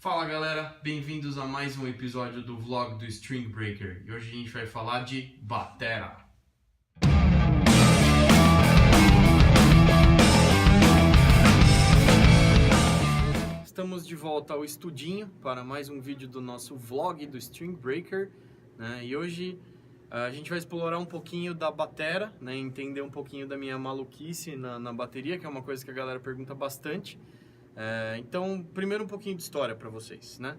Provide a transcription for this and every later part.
Fala galera, bem-vindos a mais um episódio do vlog do String Breaker e hoje a gente vai falar de batera. Estamos de volta ao estudinho para mais um vídeo do nosso vlog do String Breaker, né? E hoje a gente vai explorar um pouquinho da batera, né? Entender um pouquinho da minha maluquice na bateria, que é uma coisa que a galera pergunta bastante. Então, primeiro um pouquinho de história para vocês, né?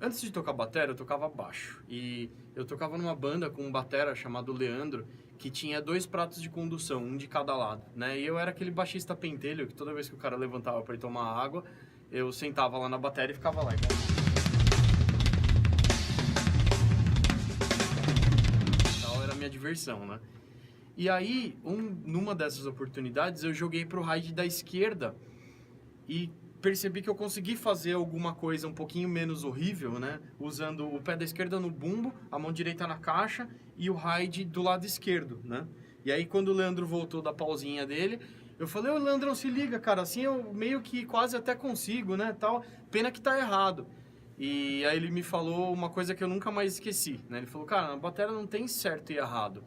Antes de tocar batera, eu tocava baixo. E eu tocava numa banda com um batera chamado Leandro, que tinha 2 pratos de condução, um de cada lado, né? E eu era aquele baixista pentelho, que toda vez que o cara levantava para ir tomar água, eu sentava lá na bateria e ficava lá. Então era a minha diversão, né? E aí, numa dessas oportunidades, eu joguei pro ride da esquerda e percebi que eu consegui fazer alguma coisa um pouquinho menos horrível, né? Usando o pé da esquerda no bumbo, a mão direita na caixa e o ride do lado esquerdo, né? E aí quando o Leandro voltou da pausinha dele, eu falei: ô Leandrão, se liga, cara, assim eu meio que quase até consigo, né, tal. Pena que tá errado. E aí ele me falou uma coisa que eu nunca mais esqueci, né? Ele falou: cara, na bateria não tem certo e errado.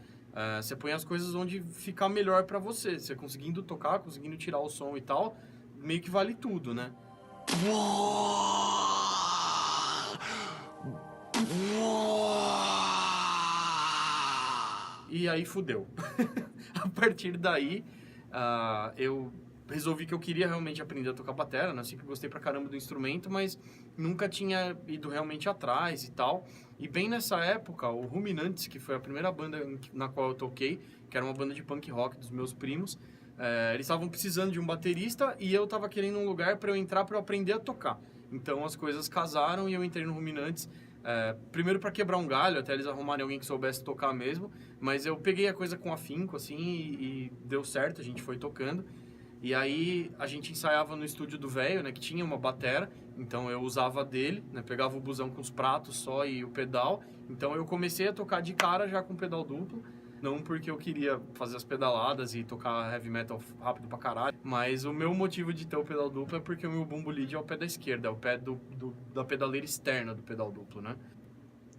Você põe as coisas onde ficar melhor pra você. Você conseguindo tocar, conseguindo tirar o som e tal, meio que vale tudo, né? E aí fudeu. A partir daí, eu resolvi que eu queria realmente aprender a tocar batera, né? Sempre gostei pra caramba do instrumento, mas nunca tinha ido realmente atrás e tal. E bem nessa época, o Ruminantes, que foi a primeira banda na qual eu toquei, que era uma banda de punk rock dos meus primos, eles estavam precisando de um baterista e eu estava querendo um lugar para eu entrar para eu aprender a tocar. Então as coisas casaram e eu entrei no Ruminantes, primeiro para quebrar um galho, até eles arrumarem alguém que soubesse tocar mesmo, mas eu peguei a coisa com afinco assim e deu certo, a gente foi tocando. E aí a gente ensaiava no estúdio do velho, né, que tinha uma batera, então eu usava dele, né, pegava o busão com os pratos só e o pedal. Então eu comecei a tocar de cara já com pedal duplo. Não porque eu queria fazer as pedaladas e tocar heavy metal rápido pra caralho, mas o meu motivo de ter o pedal duplo é porque o meu bumbo lead é o pé da esquerda, é o pé da pedaleira externa do pedal duplo, né?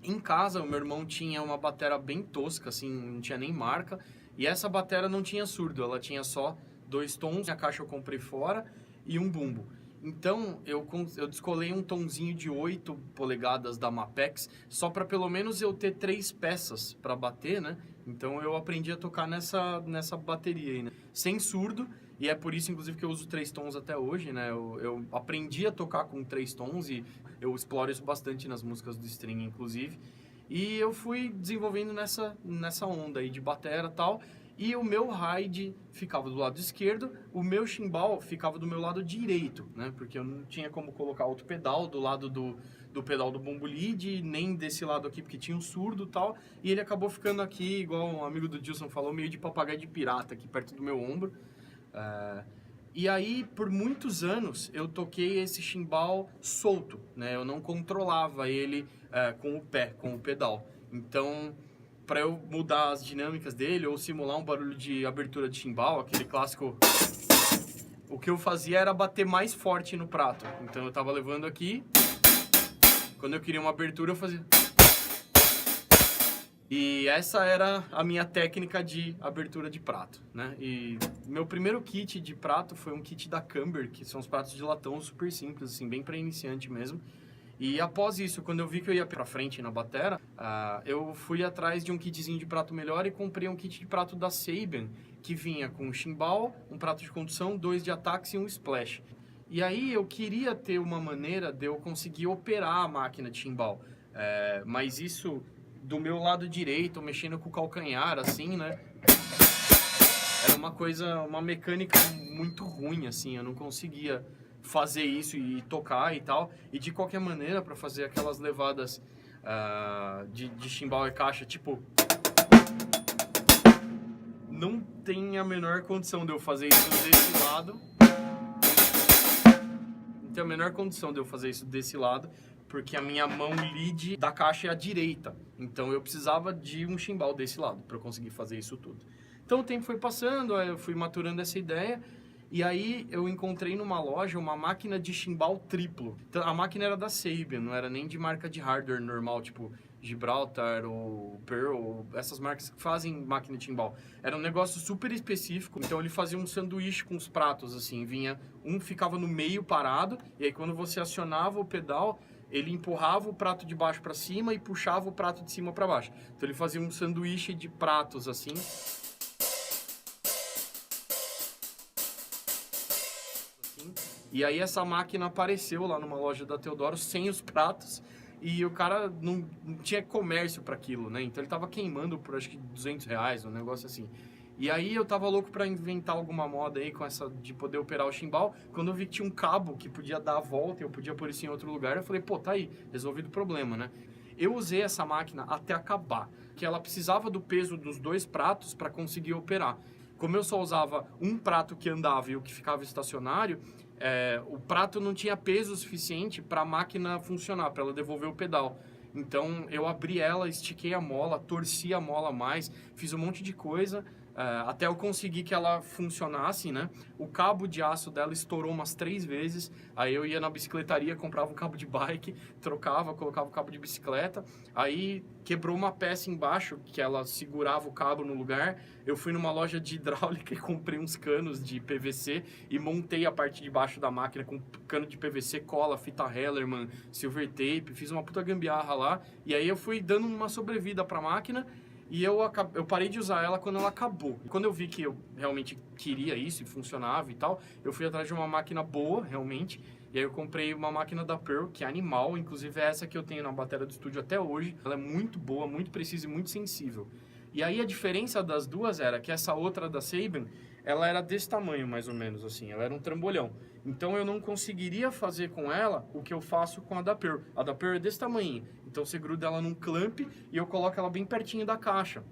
Em casa, o meu irmão tinha uma batera bem tosca, assim, não tinha nem marca, e essa batera não tinha surdo, ela tinha só 2 tons, a caixa eu comprei fora, e um bumbo. Então, eu descolei um tomzinho de 8 polegadas da Mapex, só para pelo menos eu ter 3 peças para bater, né? Então, eu aprendi a tocar nessa bateria aí, né? Sem surdo, e é por isso, inclusive, que eu uso 3 tons até hoje, né? Eu aprendi a tocar com 3 tons e eu exploro isso bastante nas músicas do string, inclusive. E eu fui desenvolvendo nessa onda aí de batera e tal. E o meu ride ficava do lado esquerdo, o meu chimbal ficava do meu lado direito, né? Porque eu não tinha como colocar outro pedal do lado do pedal do bumbo lead, nem desse lado aqui, porque tinha um surdo e tal. E ele acabou ficando aqui, igual um amigo do Dilson falou, meio de papagaio de pirata, aqui perto do meu ombro. E aí, por muitos anos, eu toquei esse chimbal solto, né? Eu não controlava ele com o pé, com o pedal. Então, para eu mudar as dinâmicas dele ou simular um barulho de abertura de chimbal, aquele clássico, o que eu fazia era bater mais forte no prato. Então eu tava levando aqui, quando eu queria uma abertura eu fazia. E essa era a minha técnica de abertura de prato, né? E meu primeiro kit de prato foi um kit da Camber, que são os pratos de latão super simples, assim, bem para iniciante mesmo. E após isso, quando eu vi que eu ia pra frente na batera, eu fui atrás de um kitzinho de prato melhor e comprei um kit de prato da Sabian, que vinha com um chimbal, um prato de condução, 2 de ataques e um splash. E aí eu queria ter uma maneira de eu conseguir operar a máquina de chimbal, mas isso do meu lado direito, mexendo com o calcanhar, assim, né? Era uma mecânica muito ruim, assim, eu não conseguia fazer isso e tocar e tal, e de qualquer maneira, para fazer aquelas levadas de chimbal e caixa, tipo, não tem a menor condição de eu fazer isso desse lado. Não tem a menor condição de eu fazer isso desse lado, porque a minha mão lead da caixa é à direita, então eu precisava de um chimbal desse lado para eu conseguir fazer isso tudo. Então o tempo foi passando, eu fui maturando essa ideia. E aí eu encontrei numa loja uma máquina de chimbal triplo. Então, a máquina era da Sabian, não era nem de marca de hardware normal, tipo Gibraltar ou Pearl, ou essas marcas que fazem máquina de chimbal. Era um negócio super específico, então ele fazia um sanduíche com os pratos, assim, vinha, um ficava no meio parado, e aí quando você acionava o pedal, ele empurrava o prato de baixo para cima e puxava o prato de cima para baixo. Então ele fazia um sanduíche de pratos, assim. E aí essa máquina apareceu lá numa loja da Teodoro sem os pratos e o cara não tinha comércio para aquilo, né? Então ele tava queimando por acho que R$200, um negócio assim. E aí eu tava louco para inventar alguma moda aí com essa de poder operar o chimbal. Quando eu vi que tinha um cabo que podia dar a volta e eu podia pôr isso em outro lugar, eu falei, pô, tá aí, resolvido o problema, né? Eu usei essa máquina até acabar, que ela precisava do peso dos 2 pratos para conseguir operar. Como eu só usava um prato que andava e o que ficava estacionário, o prato não tinha peso suficiente para a máquina funcionar, para ela devolver o pedal. Então eu abri ela, estiquei a mola, torci a mola mais, fiz um monte de coisa até eu conseguir que ela funcionasse, né? O cabo de aço dela estourou umas 3 vezes, aí eu ia na bicicletaria, comprava um cabo de bike, trocava, colocava o cabo de bicicleta, aí quebrou uma peça embaixo que ela segurava o cabo no lugar. Eu fui numa loja de hidráulica e comprei uns canos de PVC e montei a parte de baixo da máquina com cano de PVC, cola, fita Hellerman, silver tape, fiz uma puta gambiarra lá, e aí eu fui dando uma sobrevida pra máquina. E eu parei de usar ela quando ela acabou. E quando eu vi que eu realmente queria isso e funcionava e tal, eu fui atrás de uma máquina boa, realmente. E aí eu comprei uma máquina da Pearl, que é animal. Inclusive é essa que eu tenho na bateria do estúdio até hoje. Ela é muito boa, muito precisa e muito sensível. E aí a diferença das duas era que essa outra da Sabian, ela era desse tamanho mais ou menos, assim. Ela era um trambolhão. Então eu não conseguiria fazer com ela o que eu faço com a da Pearl. A da Pearl é desse tamanho. Então você gruda ela num clamp e eu coloco ela bem pertinho da caixa.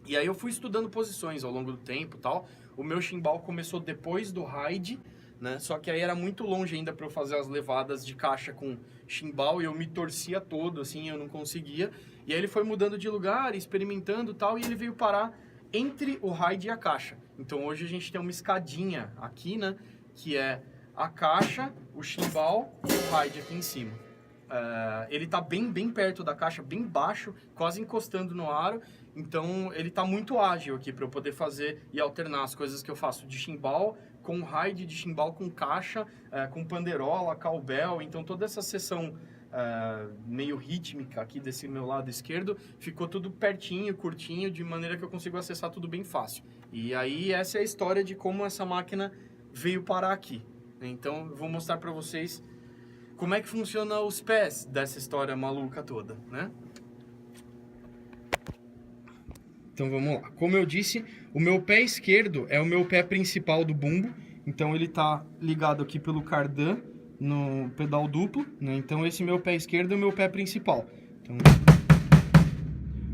E aí eu fui estudando posições ao longo do tempo e tal. O meu chimbal começou depois do ride, né? Só que aí era muito longe ainda para eu fazer as levadas de caixa com chimbal e eu me torcia todo, assim, eu não conseguia. E aí ele foi mudando de lugar, experimentando e tal, e ele veio parar entre o ride e a caixa. Então hoje a gente tem uma escadinha aqui, né? Que é a caixa, o chimbal e o ride aqui em cima. Ele tá bem perto da caixa, bem baixo, quase encostando no aro. Então ele tá muito ágil aqui para eu poder fazer e alternar as coisas que eu faço de chimbal com ride, de chimbal com caixa, com panderola, cowbell. Então toda essa seção meio rítmica aqui desse meu lado esquerdo ficou tudo pertinho, curtinho, de maneira que eu consigo acessar tudo bem fácil. E aí essa é a história de como essa máquina veio parar aqui. Então eu vou mostrar para vocês como é que funciona os pés dessa história maluca toda, né? Então vamos lá. Como eu disse, o meu pé esquerdo é o meu pé principal do bumbo. Então ele tá ligado aqui pelo cardan no pedal duplo, né? Então esse meu pé esquerdo é o meu pé principal. Então,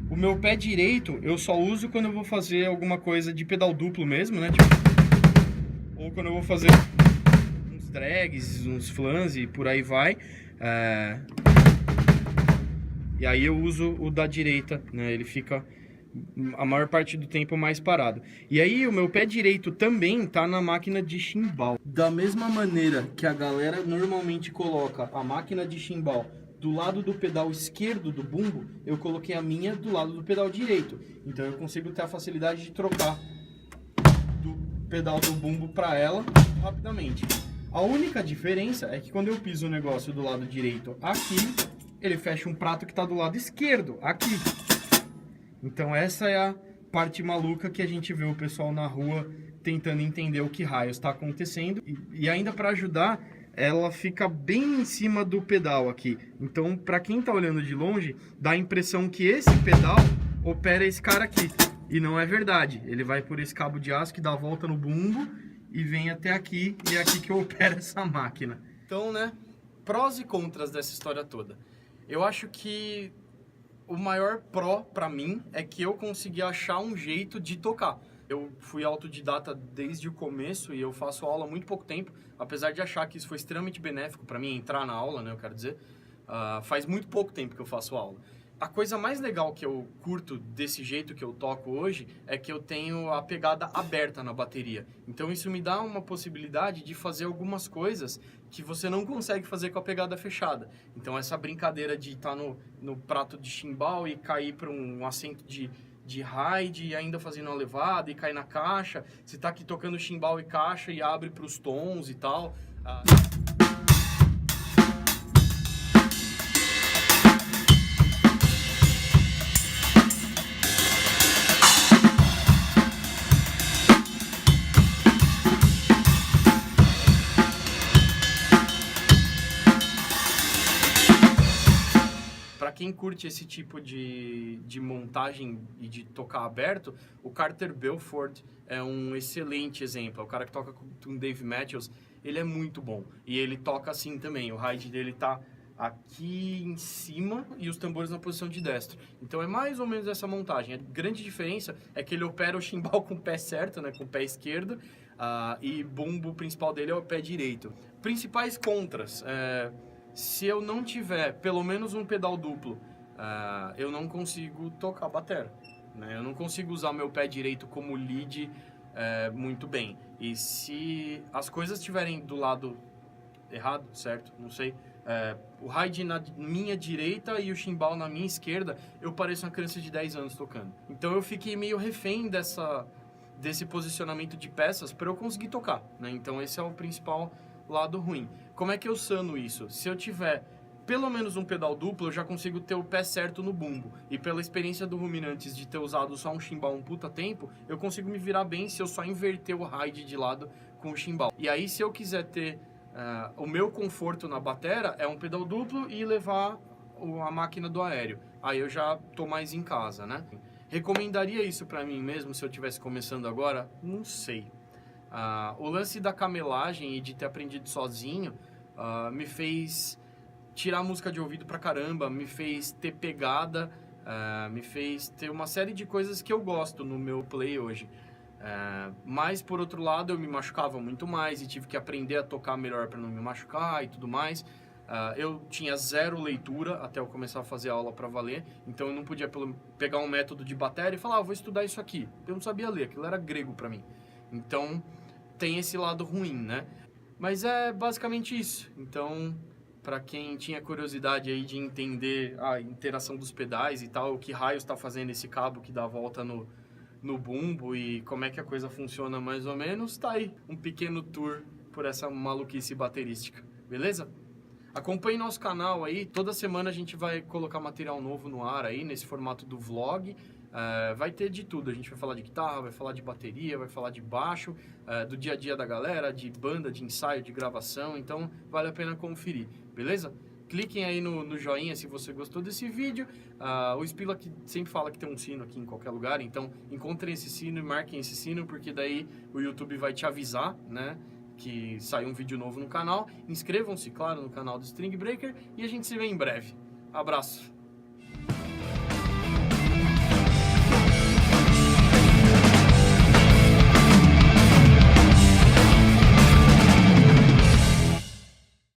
o meu pé direito eu só uso quando eu vou fazer alguma coisa de pedal duplo mesmo, né? Tipo, ou quando eu vou fazer drags, uns flans e por aí vai. E aí eu uso o da direita, né? Ele fica a maior parte do tempo mais parado. E aí o meu pé direito também tá na máquina de chimbal. Da mesma maneira que a galera normalmente coloca a máquina de chimbal do lado do pedal esquerdo do bumbo, eu coloquei a minha do lado do pedal direito. Então eu consigo ter a facilidade de trocar do pedal do bumbo para ela rapidamente. A única diferença é que quando eu piso o negócio do lado direito aqui, ele fecha um prato que está do lado esquerdo aqui. Então essa é a parte maluca que a gente vê o pessoal na rua tentando entender o que raios está acontecendo. E ainda para ajudar, ela fica bem em cima do pedal aqui. Então para quem está olhando de longe, dá a impressão que esse pedal opera esse cara aqui. E não é verdade. Ele vai por esse cabo de aço que dá a volta no bumbo e vem até aqui, e é aqui que eu opero essa máquina. Então, né, prós e contras dessa história toda. Eu acho que o maior pró pra mim é que eu consegui achar um jeito de tocar. Eu fui autodidata desde o começo e eu faço aula há muito pouco tempo, apesar de achar que isso foi extremamente benéfico pra mim entrar na aula, né, eu quero dizer. Faz muito pouco tempo que eu faço aula. A coisa mais legal que eu curto desse jeito que eu toco hoje é que eu tenho a pegada aberta na bateria. Então isso me dá uma possibilidade de fazer algumas coisas que você não consegue fazer com a pegada fechada. Então essa brincadeira de estar no prato de chimbal e cair para um acento de ride e ainda fazendo uma levada e cair na caixa. Você tá aqui tocando chimbal e caixa e abre para os tons e tal. Para quem curte esse tipo de montagem e de tocar aberto, o Carter Belfort é um excelente exemplo. É o cara que toca com o Dave Matthews, ele é muito bom. E ele toca assim também, o ride dele tá aqui em cima e os tambores na posição de destro. Então é mais ou menos essa montagem. A grande diferença é que ele opera o chimbal com o pé certo, né, com o pé esquerdo, e bumbo principal dele é o pé direito. Principais contras... se eu não tiver pelo menos um pedal duplo, eu não consigo tocar batera, né? Eu não consigo usar meu pé direito como lead muito bem. E se as coisas estiverem do lado errado, certo? Não sei. O ride na minha direita e o chimbal na minha esquerda, eu pareço uma criança de 10 anos tocando. Então eu fiquei meio refém desse posicionamento de peças para eu conseguir tocar, né? Então esse é o principal lado ruim. Como é que eu sano isso? Se eu tiver pelo menos um pedal duplo, eu já consigo ter o pé certo no bumbo. E pela experiência do Ruminantes de ter usado só um chimbal um puta tempo, eu consigo me virar bem se eu só inverter o ride de lado com o chimbal. E aí, se eu quiser ter o meu conforto na batera, é um pedal duplo e levar a máquina do aéreo. Aí eu já tô mais em casa, né? Recomendaria isso pra mim mesmo se eu estivesse começando agora? Não sei. O lance da camelagem e de ter aprendido sozinho me fez tirar música de ouvido pra caramba, me fez ter pegada, me fez ter uma série de coisas que eu gosto no meu play hoje. Mas, por outro lado, eu me machucava muito mais e tive que aprender a tocar melhor para não me machucar e tudo mais. Eu tinha zero leitura até eu começar a fazer aula para valer, então eu não podia pegar um método de bateria e falar, vou estudar isso aqui. Eu não sabia ler, aquilo era grego para mim. Então, tem esse lado ruim, né? Mas é basicamente isso. Então, para quem tinha curiosidade aí de entender a interação dos pedais e tal, o que raio está fazendo esse cabo que dá a volta no bumbo e como é que a coisa funciona mais ou menos, tá aí um pequeno tour por essa maluquice baterística, beleza? Acompanhe nosso canal aí, toda semana a gente vai colocar material novo no ar aí, nesse formato do vlog. Vai ter de tudo, a gente vai falar de guitarra, vai falar de bateria, vai falar de baixo, do dia a dia da galera, de banda, de ensaio, de gravação, então vale a pena conferir, beleza? Cliquem aí no joinha se você gostou desse vídeo. O Spila que sempre fala que tem um sino aqui em qualquer lugar, então encontrem esse sino e marquem esse sino, porque daí o YouTube vai te avisar, né, que saiu um vídeo novo no canal. Inscrevam-se, claro, no canal do String Breaker e a gente se vê em breve. Abraço!